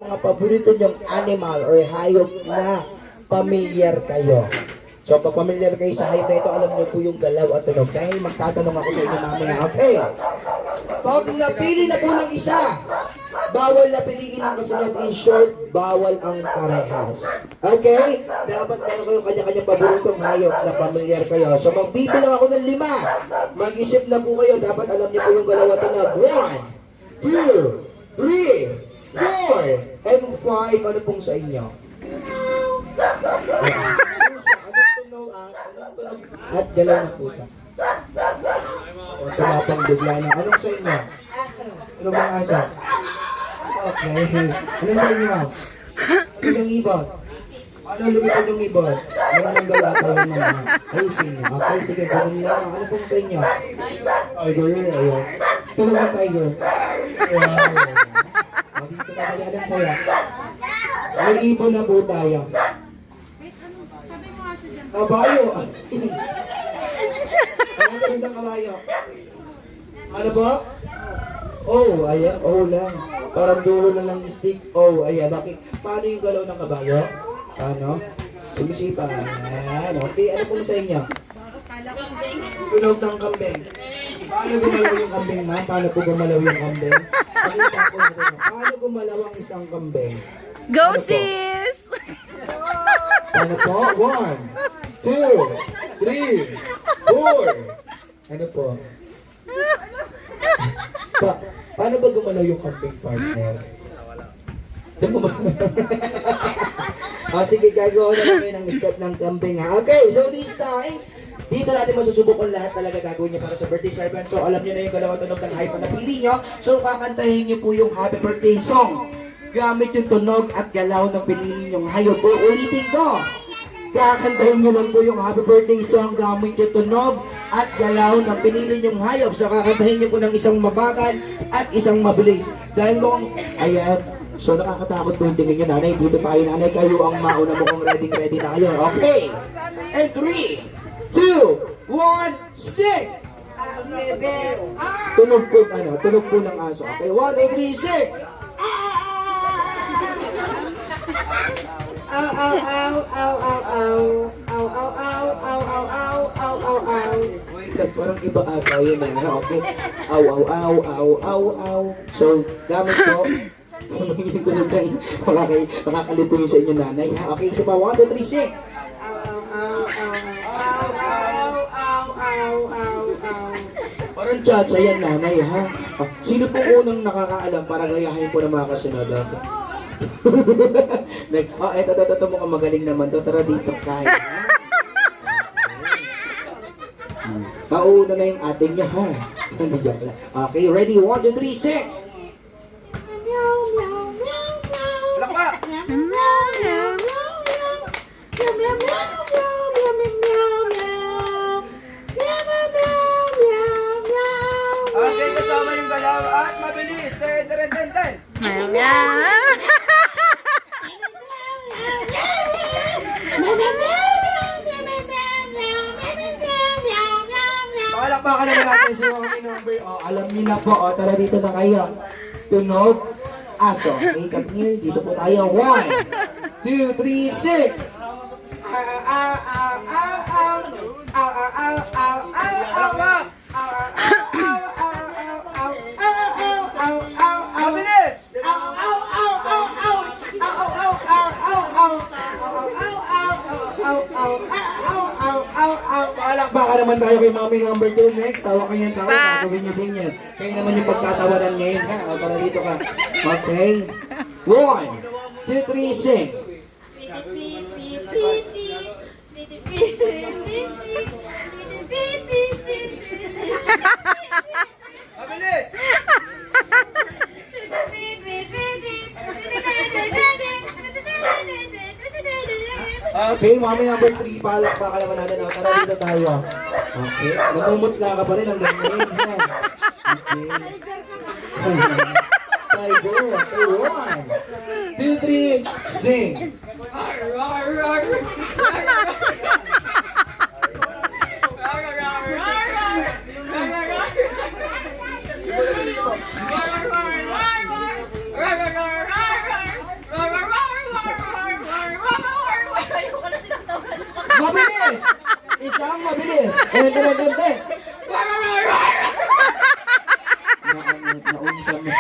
mga paborito niyong animal or hayop na pamilyar kayo. So, pag pamilyar kayo sa hayop na ito, alam niyo po yung galaw at tunog. Dahil magtatanong ako sa inyo mamaya. Okay. Pag napili na po ng isa, bawal na piliin ang kasunod. In short, bawal ang parehas. Okay? Dapat meron kayong kanya-kanyang paboritong hayop na pamilyar kayo. So, magbibilang ako ng 5. Mag-isip na po kayo. Dapat alam niyo po yung galaw at tunog. 1, 2, 3, 4, and 5. Ano pong sa inyo? At galaw ng pusa. O tumapang bigla na. Anong sa inyo? Ano bang aso? Okay. Anong sa inyo? Ano yung ibon? Ano lumipad yung ibon? Ano nang galata yung mga? Ayusin niyo. Okay, sige. Ganun lang. Ano pong sa inyo? Tiger. Ayun. Tulog ang tiger. Wow. O dito na kaya ng saya. May ibon na po tayo. Kabayo. Ano ng kabayo? Ano po? Oh, ayan. Oh lang. Parang dulo na lang stick. Oh, ayan. Bakit? Paano yung galaw ng kabayo? Paano? Sumisipa. Ayan. Okay. Ano po sa inyo? Tunog ng kambing. Paano gumalaw yung kambing, ma'am? Paano po gumalaw yung kambing? Pakita ko na rin. Paano gumalaw ang isang kambing? Go, Ano po? sis! Ano po? 1, 2, 3, 4. Ano po? Paano ba gumalaw yung kambing, partner? Saan mo ba? Sige, gagawa na namin ng step ng kambing, ha? Okay, so this time, dito natin masusubukan lahat talaga gagawin niyo para sa birthday servant. So, alam niyo na yung galaw at tunog ng hype na napili niyo. So, kakantahin niyo po yung happy birthday song. Gamit yung tunog at galaw ng pinili niyong hayop. Ulitin ko. Kakantahin niyo lang po yung happy birthday song gamit yung tunog at galaw ng pinili niyong hayop. So, kakantahin niyo po ng isang mabagal at isang mabilis. Dahil kung, ayan, so nakakatakot po yung tingin niyo, nanay. Dito tayo, nanay. Kayo ang mauna mo kung ready na kayo. Okay. And 3, 2, 1, sing! Tunog po, tunog po ng aso. Okay, 1, 2, 3, sing! Ow, ow, ow, ow, ow, ow. Ow, ow, ow, ow, ow, ow, ow, ow, ow. Wait, parang iba ata yun eh. Okay. Aw, aw, aw, aw, aw, aw. So, gamit po. Yung tunog ng makakalito yun sa inyo nanay. Ha? Okay, isa pa. 1, 2, 3, sing! Parang tsa-tsa yan, nanay, ha? Sino po unang nakakaalam para gayahin po ng mga kasunod? Eto, mukhang magaling naman to. Tara dito, kaya, ha? Mauna na yung ating niya, ha? Hindi joke lang. Okay, ready? 1, 2, 3, sing! Lakpa! Okay, kasama yung galaw at mabilis. Ten. Palakpakan naman natin si Mami number. Alam niyo na po. Tara dito na kayo. Tunog, aso. Okay, come here. Dito po tayo. 1, 2, 3, sing! Palakpak! Mabilis! Palakpakan naman tayo kay Mami number 2. Next, tawa kayo yung tawa. Gagawin niyo din yan. Kayo naman yung pagtatawanan ngayon, ha? Tara dito ka. Okay. 1, 2, 3, sing! Mabilis! Okay, Mami number 3, palakpakan naman natin. Tara dito tayo. Okay, namumutla ka pa rin hanggang ngayon, ha? Okay. Tiger, okay, 1, 2, 3, sing! bilis. Ayun ka na, gante. Naunsam mo.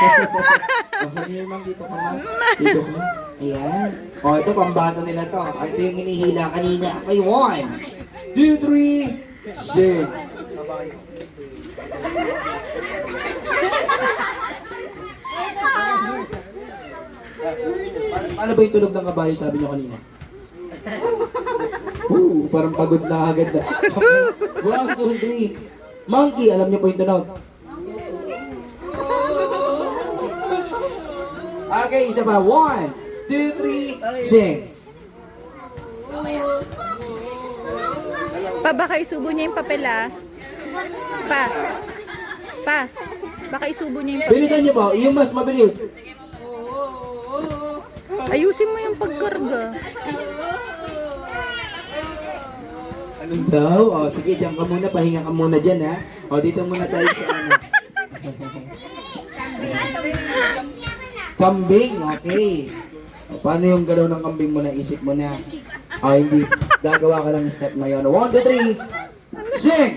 Okay, ma'am, dito ka, ma'am. Dito ka. Ayan. O, ito, pambato nila to. Ito yung hinihila kanina. Okay, 1, 2, 3, sing. Paano ba yung tunog ng kabayo, sabi niyo kanina? Parang pagod na agad na. Okay, 1, 2, 3. Monkey, alam niyo po yung tunog. Okay, isa pa. 1, 2, 3, sing. Pa, baka isubo niya yung papel ah. Pa, baka isubo niya yung papel. Bilisan niyo po, yung mas mabilis. Ayusin mo yung pagkarga. Ano daw? O, sige, diyan ka muna, pahinga ka muna dyan, ha? O, dito muna tayo sa ano. Kambing, okay. O, paano yung galaw ng kambing mo na isip mo na? O, hindi. Gagawa ka ng step na yun. 1, 2, 3, sing!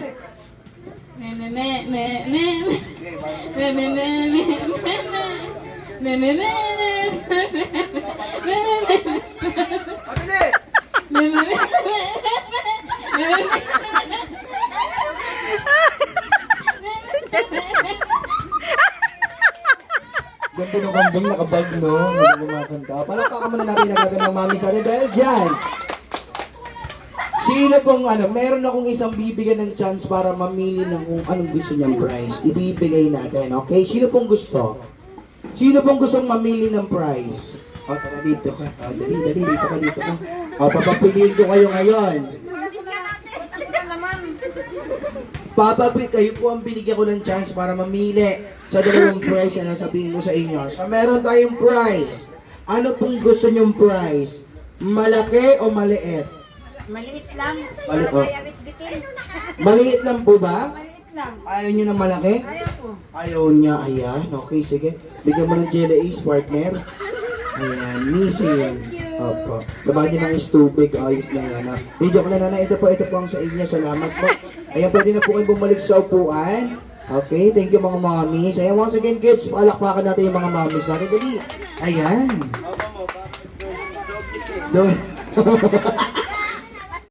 Ganda ng kambing, nakabag, no? Nagkumakanta. Palakpakan muna natin ang gagandang mami sa atin dahil dyan. Sino pong meron akong isang bibigyan ng chance para mamili ng kung anong gusto niyang prize. Ibibigay natin, okay? Sino pong gusto? Sino pong gustong mamili ng prize? O, tara dito ka. O, dali, dito ka. O, papapiliin ko kayo ngayon. Kayo po ang binigyan ko ng chance para mamili sa dalawang prize na sabihin ko sa inyo. So, meron tayong prize. Ano pong gusto niyong prize? Malaki o maliit? Maliit lang. Maliit, Para oh. kaya bitbitin. Maliit lang po ba? Maliit lang. Ayaw niyo ng malaki? Ayaw po. Ayaw niya, ayan. Okay, sige. Bigyan mo ng Jelly Ace, partner. Ayan, missing. Opo. Sabahan niyo ng tubig, ayos na yan. Hindi, joke lang na. Ito po ang sa inyo. Salamat po. Ayan, pwede na po kayo bumalik sa upuan. Okay, thank you mga mommies. Ayan, once again, kids, palakpakan natin yung mga mommies natin. Dali. Ayan.